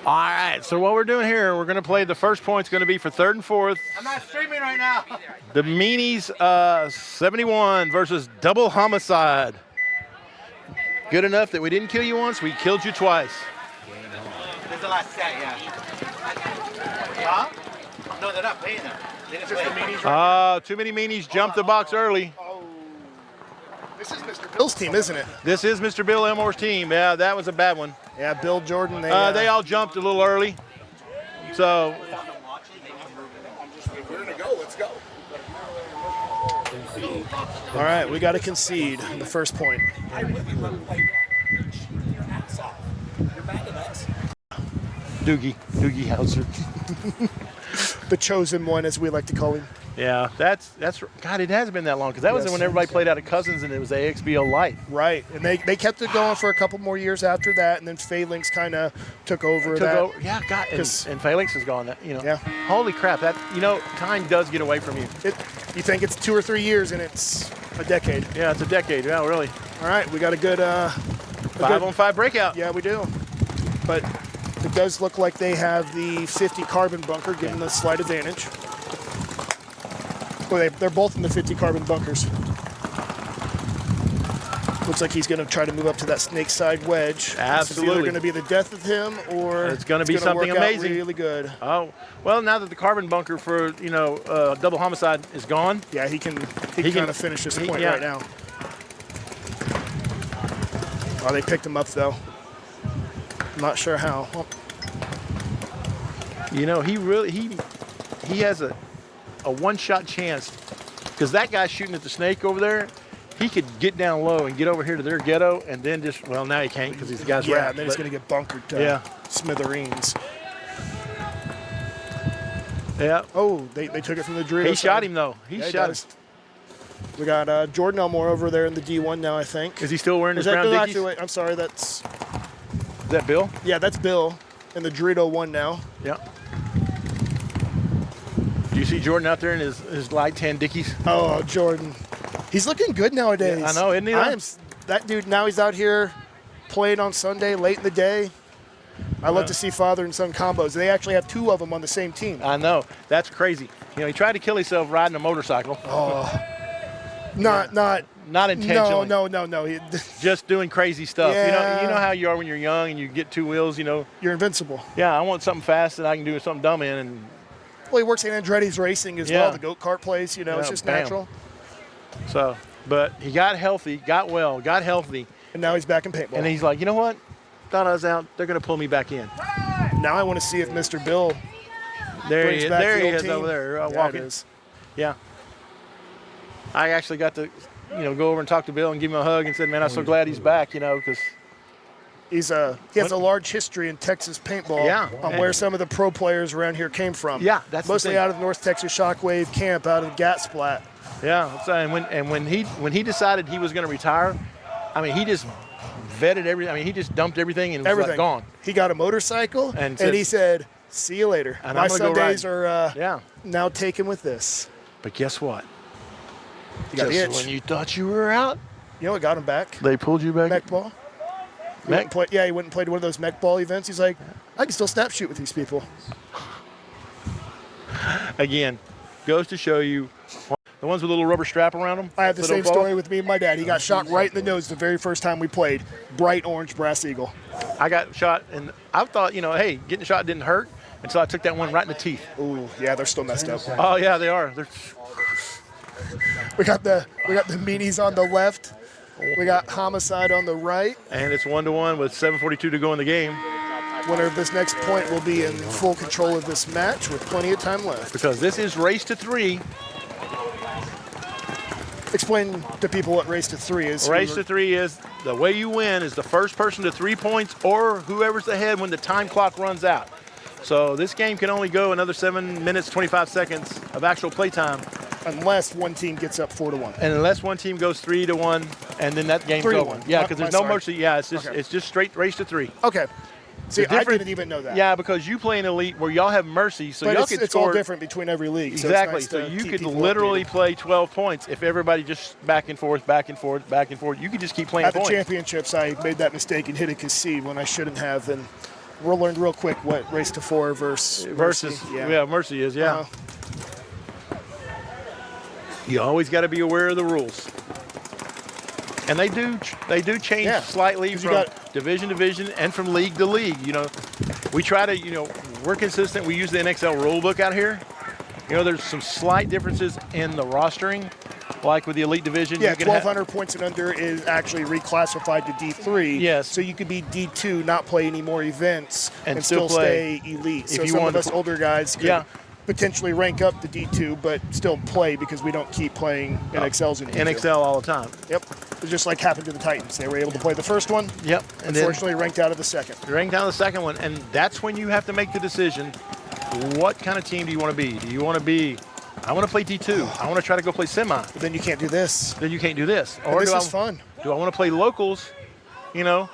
All right, so what we're doing here, we're going to play the first point's going to be for 3rd and 4th. I'm not streaming right now. The Meanies 71 versus double homicide. Good enough that we didn't kill you once, we killed you twice. This is the last set, yeah. Huh? No, they're not playing them. They just play. Too many Meanies jumped the box early. Oh. This is Mr. Bill's team, isn't it? This is Mr. Bill Elmore's team. Yeah, that was a bad one. Yeah, Bill, Jordan. They all jumped a little early. So. We're going to go. Let's go. All right, we got to concede the first point. Doogie Hauser. The chosen one, as we like to call him. Yeah, that's God, it hasn't been that long because that was when everybody played out of Cousins and it was AXBL Light. Right, and they kept it going for a couple more years after that, and then Phalanx kind of took over that. Yeah, God, and Phalanx is gone. Yeah. Holy crap! That time does get away from you. You think it's 2 or 3 years, and it's a decade. Yeah, it's a decade. Yeah, really. All right, we got a good 5-on-5 breakout. Yeah, we do. But it does look like they have the 50 carbon bunker, giving them a slight advantage. Well, they're both in the 50 carbon bunkers. Looks like he's going to try to move up to that snake side wedge. Absolutely. It's either going to be the death of him, or it's going to be something amazing. Really good. Oh, well, now that the carbon bunker for double homicide is gone. Yeah, he can kind of finish this point right now. Oh, they picked him up though. I'm not sure how. Oh. He has a one-shot chance because that guy shooting at the snake over there, he could get down low and get over here to their ghetto and then just, well, now he can't because these guys wrapped. Then he's going to get bunkered to smithereens. Yeah. Oh, they took it from the drill. He shot him, though. He shot him. We got Jordan Elmore over there in the D1 now, I think. Is he still wearing his brown Bill? Dickies? Actually, wait, I'm sorry, that's... Is that Bill? Yeah, that's Bill in the Dorito 1 now. Yeah. Do you see Jordan out there in his light tan Dickies? Oh, Jordan. He's looking good nowadays. Yeah, I know, isn't he? That dude, now he's out here playing on Sunday late in the day. I love to see father and son combos. They actually have 2 of them on the same team. I know. That's crazy. He tried to kill himself riding a motorcycle. Oh. Not intentionally. No. Just doing crazy stuff. Yeah. You know how you are when you're young and you get 2 wheels, You're invincible. Yeah, I want something fast that I can do something dumb in. And well, he works in Andretti's Racing as well, the go-kart place, it's just natural. So, but he got healthy, got healthy. And now he's back in paintball. And he's like, you know what? Thought I was out. They're going to pull me back in. Now I want to see if Mr. Bill There he is team. Over there walking. Yeah. I actually got to, go over and talk to Bill and give him a hug and said, man, I'm so glad he's back, because he has a large history in Texas paintball. Yeah. On where some of the pro players around here came from. Yeah, that's mostly out of the North Texas Shockwave camp out of Gatsplat. Yeah. And when he decided he was going to retire, he just vetted everything. He just dumped everything and was like gone. He got a motorcycle and he said, "See you later. My Sundays are now taken with this." But guess what? Just when you thought you were out, you know what got him back? They pulled you back. Mech ball. He went and played one of those mech ball events. He's like, I can still snap shoot with these people. Again, goes to show you the ones with a little rubber strap around them. I have the same story with me and my dad. He got shot right in the nose the very first time we played. Bright orange brass eagle. I got shot, and I thought, hey, getting shot didn't hurt until I took that one right in the teeth. Ooh, yeah, they're still messed up. Oh yeah, they are. We got the Meanies on the left. We got Homicide on the right. And it's 1-1 with 7:42 to go in the game. Winner of this next point will be in full control of this match with plenty of time left. Because this is race to 3. Explain to people what race to 3 is. Race to 3 is the way you win is the first person to 3 points or whoever's ahead when the time clock runs out. So this game can only go another 7 minutes, 25 seconds of actual play time. Unless one team gets up 4-1. And unless one team goes 3-1, and then that game's over. Yeah, because there's no mercy. Yeah, it's just straight race to 3. Okay. See, I didn't even know that. Yeah, because you play in elite where y'all have mercy, so y'all can score. It's all different between every league. Exactly. So, you could literally play 12 points if everybody just back and forth, back and forth, back and forth. You could just keep playing points. At the championships, I made that mistake and hit a concede when I shouldn't have, and We'll learn real quick what race to 4 versus Mercy. Yeah, Mercy is, yeah. You always got to be aware of the rules. And they do change slightly from division to division and from league to league. You know, we try to, you know, we're consistent. We use the NXL rule book out here. You know, there's some slight differences in the rostering, like with the elite division. Yeah, 1,200 points and under is actually reclassified to D3. Yes. So you could be D2, not play any more events, and still play. stay elite. If So you some want of us older guys could potentially rank up to D2, but still play because we don't keep playing NXLs in D2. NXL all the time. Yep. It's just like happened to the Titans. They were able to play the first one. Yep. And unfortunately, ranked out of the second. Ranked out of the second one, and that's when you have to make the decision. What kind of team do you want to be? Do you want to be, I want to play D2. I want to try to go play semi. But then you can't do this. Then you can't do this. Or this is fun. Do I want to play locals? You know?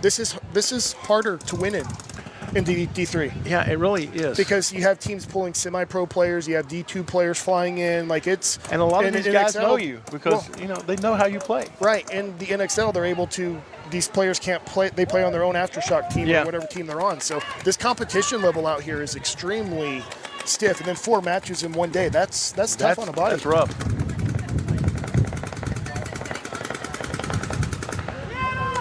This is harder to win in D3. Yeah, it really is. Because you have teams pulling semi-pro players, you have D2 players flying in, like it's... And a lot of these guys NXL, know you because, you know, they know how you play. Right, and the NXL, they're able to, these players can't play, they play on their own Aftershock team or whatever team they're on. So this competition level out here is extremely stiff. And then 4 matches in one day, that's tough on a body. That's rough.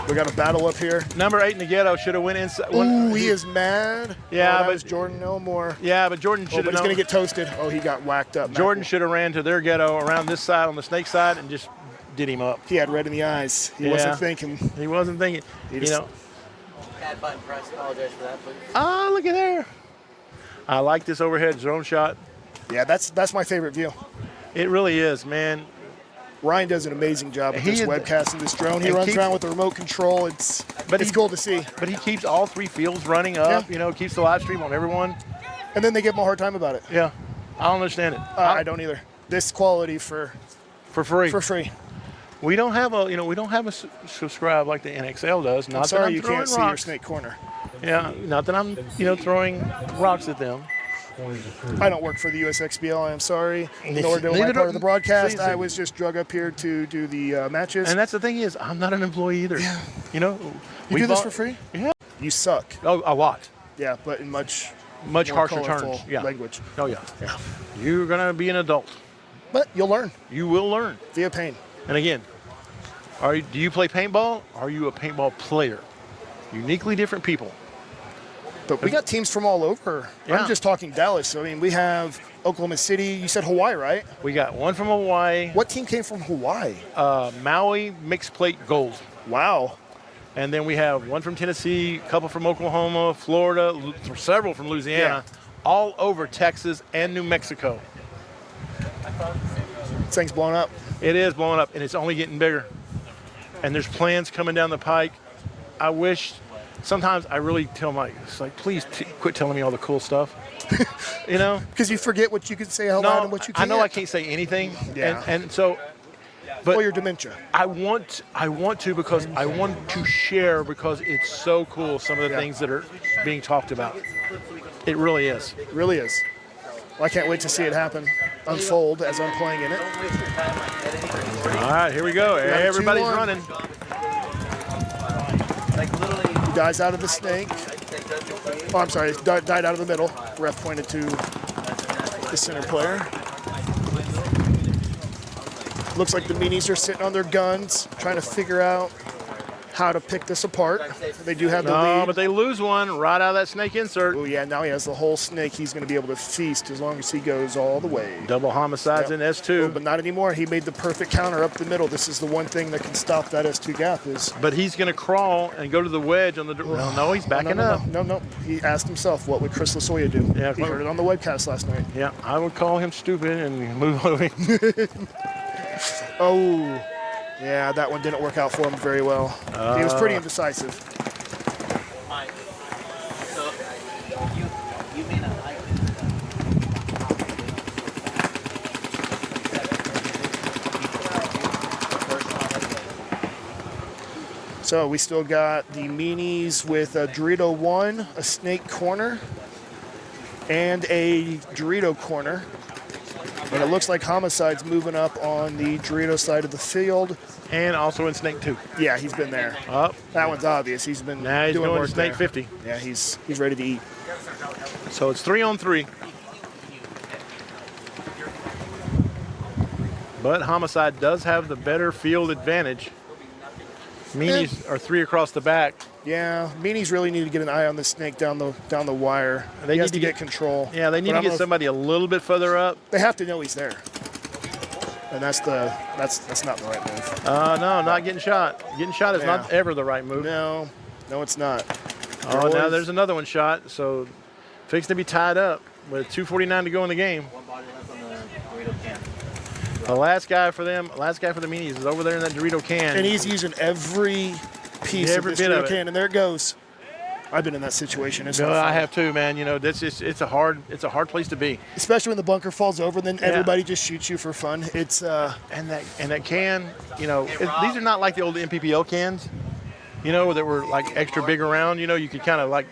We got a battle up here. Number 8 in the ghetto should have went inside. Ooh, he is mad. Yeah, that but was Jordan Elmore. Yeah, but Jordan should have. But he's gonna get toasted. Oh, he got whacked up. Jordan should have ran to their ghetto around this side on the snake side and just did him up. He had red in the eyes. He wasn't thinking. He wasn't thinking. He you know. Bad button press. Apologize for that, please. Ah, look at there. I like this overhead drone shot. Yeah, that's my favorite view. It really is, man. Ryan does an amazing job with this webcast and this drone. He runs around with the remote control. It's cool to see. But he keeps all 3 fields running up, you know, keeps the live stream on everyone. And then they give him a hard time about it. Yeah. I don't understand it. I don't either. This quality for free. For free. We don't have a subscribe like the NXL does. Not I'm sorry that I'm you throwing can't rocks. see your snake corner. Yeah, not that I'm, throwing rocks at them. I don't work for the USXBL. I'm sorry. Nor do I part of the broadcast. I was just drug up here to do the matches. And that's the thing is, I'm not an employee either. Yeah. You know, you do this for free? Yeah. You suck. Oh, a lot. Yeah, but in much harsher terms. Yeah. Language. Oh yeah. You're gonna be an adult. But you'll learn. You will learn via pain. And again, do you play paintball? Are you a paintball player? Uniquely different people. But we got teams from all over. Yeah. I'm just talking Dallas. I mean, we have Oklahoma City. You said Hawaii, right? We got one from Hawaii. What team came from Hawaii? Maui Mixed Plate Gold. Wow. And then we have one from Tennessee, a couple from Oklahoma, Florida, several from Louisiana, all over Texas and New Mexico. This thing's blowing up. It is blowing up, and it's only getting bigger. And there's plans coming down the pike. I wish... Sometimes I really tell it's like, please quit telling me all the cool stuff, you know? Because you forget what you can say out loud and what you can't. I know I can't say anything, and so, but your dementia. I want to because I want to share because it's so cool. Some of the things that are being talked about, it really is. It really is. Well, I can't wait to see it happen, unfold as I'm playing in it. All right, here we go. Everybody's running. He dies out of the snake. Oh, I'm sorry, died out of the middle. Ref pointed to the center player. Looks like the Meanies are sitting on their guns, trying to figure out how to pick this apart. They do have the lead. No, but they lose one right out of that snake insert. Oh, yeah, now he has the whole snake. He's going to be able to feast as long as he goes all the way. Double homicides in S2. Oh, but not anymore. He made the perfect counter up the middle. This is the one thing that can stop that S2 gap. But he's going to crawl and go to the wedge on the... No, he's backing up. No. He asked himself, what would Chris Lasoya do? Yeah, he heard it on the webcast last night. Yeah, I would call him stupid and move away. Oh... Yeah, that one didn't work out for him very well. He was pretty indecisive. Mike, so you may not like it. So we still got the Meanies with a Dorito 1, a snake corner, and a Dorito corner. And it looks like Homicide's moving up on the Dorito side of the field. And also in snake 2. Yeah, he's been there. Up. That one's obvious. He's been Now he's doing going work to snake there. 50. Yeah, he's ready to eat. So it's 3-on-3. But Homicide does have the better field advantage. Meanies are 3 across the back. Yeah, Meanies really need to get an eye on the snake down the wire. They He need has to to get control. Yeah, they need But I to don't know get if- somebody a little bit further up. They have to know he's there. And that's not the right move. No, not getting shot. Getting shot is not Yeah. ever the right move. No, it's not. Oh, now there's another one shot. So fixing to be tied up with 2:49 to go in the game. One body left on the Dorito can. The last guy for them, last guy for the Meanies is over there in that Dorito can. And he's using every piece Every of this bit of Dorito it. can, and there it goes. I've been in that situation. It's No, not I fun. have too, man. You know, it's a hard place to be. Especially when the bunker falls over, and then everybody just shoots you for fun. It's And that can, you know, these are not like the old MPPL cans, you know, that were like extra big around. You know, you could kind of like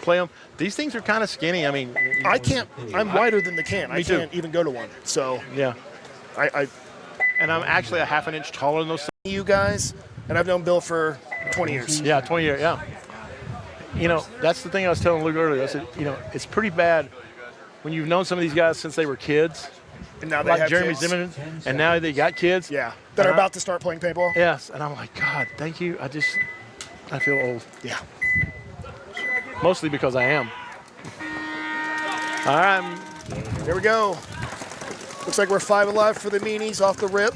play them. These things are kind of skinny. I mean, I can't. I'm wider than the can. I Me too. can't even go to one. So yeah. I And I'm actually a half an inch taller than those. you guys, and I've known Bill for 20 years. Yeah, 20 years. Yeah. You know, that's the thing I was telling Luke earlier. I said, you know, it's pretty bad when you've known some of these guys since they were kids, And now they like have Jeremy kids. Zimmerman, and now they got kids. Yeah, that are about to start playing paintball. Yes, and I'm like, God, thank you. I feel old. Yeah. Mostly because I am. All right. There we go. Looks like we're 5 alive for the Meanies off the rip.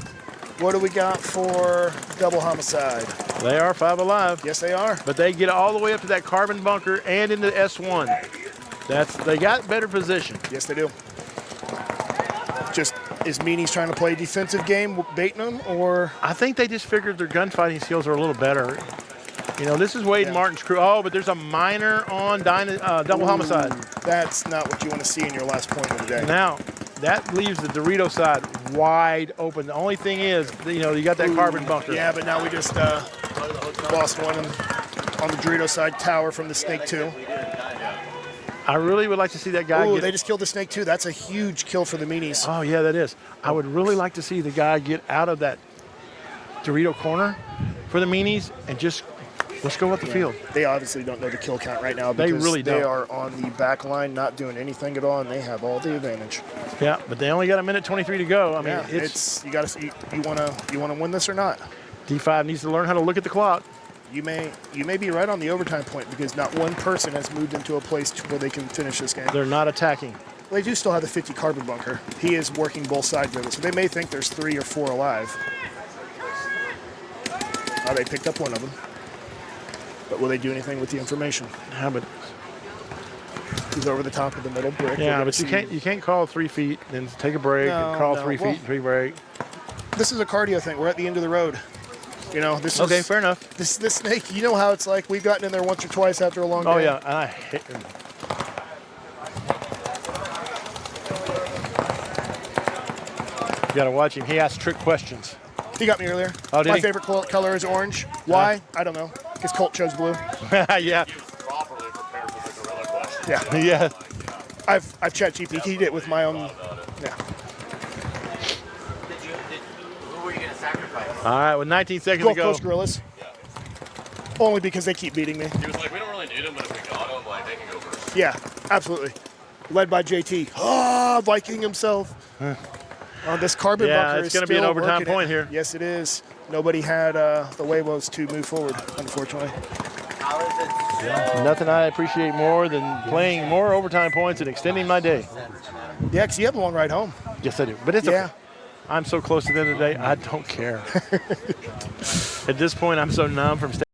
What do we got for double Homicide? They are 5 alive. Yes, they are. But they get all the way up to that carbon bunker and into S1. They got better position. Yes, they do. Just is Meanies trying to play a defensive game, baiting them, or I think they just figured their gunfighting skills are a little better. You know, this is Wade Martin's crew. Oh, but there's a minor on double Homicide. that's not what you want to see in your last point of the day. Now, that leaves the Dorito side wide open. The only thing is, you know, you got that carbon bunker. Yeah, but now we just lost one on the Dorito side tower from the Snake 2. I really would like to see that guy Oh, get. they just killed the Snake 2. That's a huge kill for the Meanies. Oh, yeah, that is. I would really like to see the guy get out of that Dorito corner for the Meanies and just let's go up the field. They obviously don't know the kill count right now They because really they don't. are on the back line, not doing anything at all, and they have all the advantage. Yeah, but they only got a minute 23 to go. I mean, Yeah, it's you got to you want to win this or not. D5 needs to learn how to look at the clock. You may be right on the overtime point because not one person has moved into a place where they can finish this game. They're not attacking. They do still have the 50 carbon bunker. He is working both sides of it, so they may think there's 3 or 4 alive. Oh, they picked up one of them. But will they do anything with the information? Yeah, but He's over the top of the middle brick. We're yeah, gonna but see- you can't call 3 feet, then take a break, and call No, 3 well- feet, 3 break. This is a cardio thing. We're at the end of the road. You know, this Okay, is fair enough. this snake. You know how it's like. We've gotten in there once or twice after a long day. Oh yeah, and I hate him. You gotta watch him. He asks trick questions. He got me earlier. Oh, did My he? favorite color is orange. Why? I don't know. Because Colt chose blue. Yeah, Properly prepared for the gorilla question. Yeah. yeah. I've chat GPT'd it with my own. Yeah. Who were you going to sacrifice? All right, with 19 seconds Gulf to go. Coast Gorillas. Only because they keep beating me. He was like, we don't really need him, but if we got him, like, they can go first. Yeah, absolutely. Led by JT. Ah, Viking himself. This carbon Yeah, bunker it's is gonna be an still overtime working point it. here. Yes, it is. Nobody had the Huevos to move forward, unfortunately. How is it? Nothing I appreciate more than playing more overtime points and extending my day. Yeah, because you have a long ride home. Yes, I do. But it's Yeah. okay. I'm so close to the end of the day, I don't care. At this point, I'm so numb from